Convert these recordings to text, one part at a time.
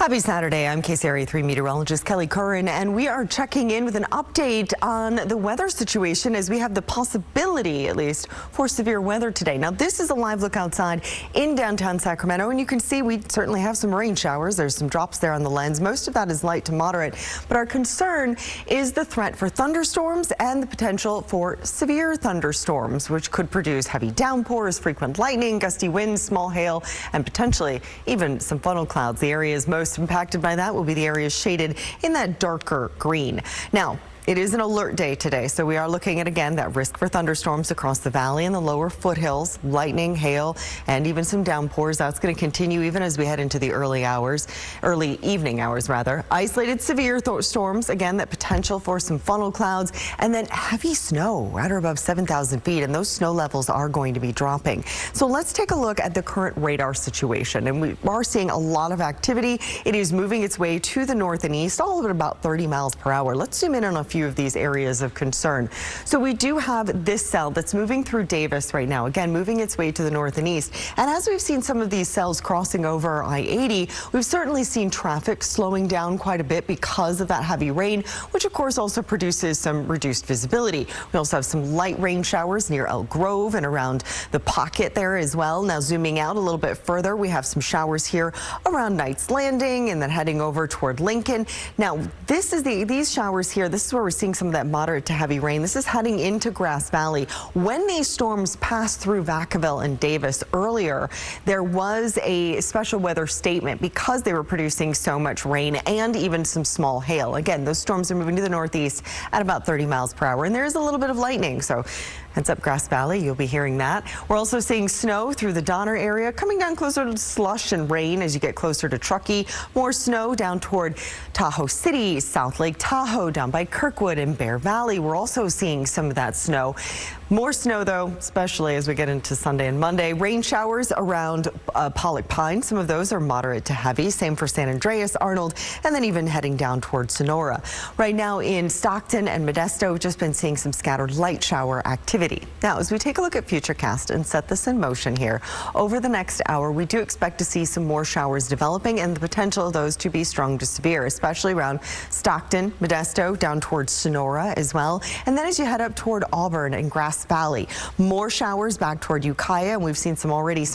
Happy Saturday. I'm KCRA 3 meteorologist Kelly Curran, and we are checking in with an update on the weather situation as we have the possibility, at least, for severe weather today. Now, this is a live look outside in downtown Sacramento, and you can see we certainly have some rain showers. There's some drops there on the lens. Most of that is light to moderate, but our concern is the threat for thunderstorms and the potential for severe thunderstorms, which could produce heavy downpours, frequent lightning, gusty winds, small hail, and potentially even some funnel clouds. The areas most impacted by that will be the areas shaded in that darker green. Now, it is an alert day today, so we are looking at, again, that risk for thunderstorms across the valley and the lower foothills, lightning, hail, and even some downpours. That's going to continue even as we head into the early evening hours rather. Isolated severe storms, again, that potential for some funnel clouds, and then heavy snow at or above 7,000 feet, and those snow levels are going to be dropping. So let's take a look at the current radar situation, and we are seeing a lot of activity. It is moving its way to the north and east, all at about 30 miles per hour. Let's zoom in on a few of these areas of concern. So we do have this cell that's moving through Davis right now, again, moving its way to the north and east. And as we've seen some of these cells crossing over I-80, we've certainly seen traffic slowing down quite a bit because of that heavy rain, which of course also produces some reduced visibility. We also have some light rain showers near Elk Grove and around the pocket there as well. Now zooming out a little bit further, we have some showers here around Knights Landing and then heading over toward Lincoln. Now this is these showers here, this is where we're seeing some of that moderate to heavy rain. This is heading into Grass Valley. When these storms passed through Vacaville and Davis earlier, there was a special weather statement because they were producing so much rain and even some small hail. Again, those storms are moving to the northeast at about 30 miles per hour, and there is a little bit of lightning, so heads up Grass Valley, you'll be hearing that. We're also seeing snow through the Donner area, coming down closer to slush and rain as you get closer to Truckee. More snow down toward Tahoe City, South Lake Tahoe, down by Kirkwood and Bear Valley. We're also seeing some of that snow. More snow, though, especially as we get into Sunday and Monday. Rain showers around Pollock Pine. Some of those are moderate to heavy. Same for San Andreas, Arnold, and then even heading down toward Sonora. Right now in Stockton and Modesto, we've just been seeing some scattered light shower activity. Now, as we take a look at Futurecast and set this in motion here, over the next hour, we do expect to see some more showers developing and the potential of those to be strong to severe, especially around Stockton, Modesto, down towards Sonora as well. And then as you head up toward Auburn and Grass Valley, more showers back toward Ukiah, and we've seen some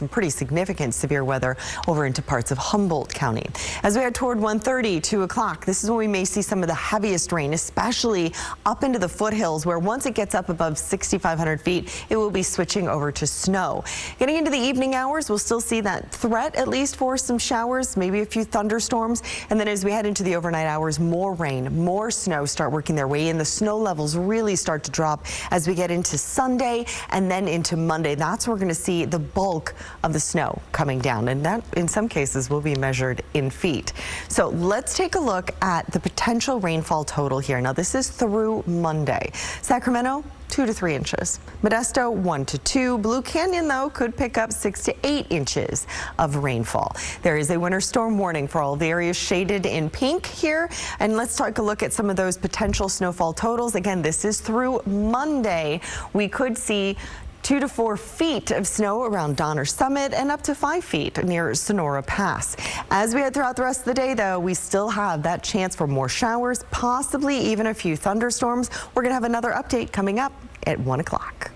pretty significant severe weather over into parts of Humboldt County. As we head toward 1:30, 2 o'clock, this is when we may see some of the heaviest rain, especially up into the foothills, where once it gets up above 6,500 feet, it will be switching over to snow. Getting into the evening hours, we'll still see that threat, at least for some showers, maybe a few thunderstorms. And then as we head into the overnight hours, more rain, more snow start working their way in. The snow levels really start to drop as we get into Sunday and then into Monday. That's where we're going to see the bulk of the snow coming down, and that in some cases will be measured in feet. So let's take a look at the potential rainfall total here. Now this is through Monday. Sacramento, 2 to 3 inches. Modesto, 1 to 2. Blue Canyon, though, could pick up 6 to 8 inches of rainfall. There is a winter storm warning for all the areas shaded in pink here. And let's take a look at some of those potential snowfall totals. Again, this is through Monday. We could see 2 to 4 feet of snow around Donner Summit and up to 5 feet near Sonora Pass. As we head throughout the rest of the day, though, we still have that chance for more showers, possibly even a few thunderstorms. We're going to have another update coming up at 1 o'clock.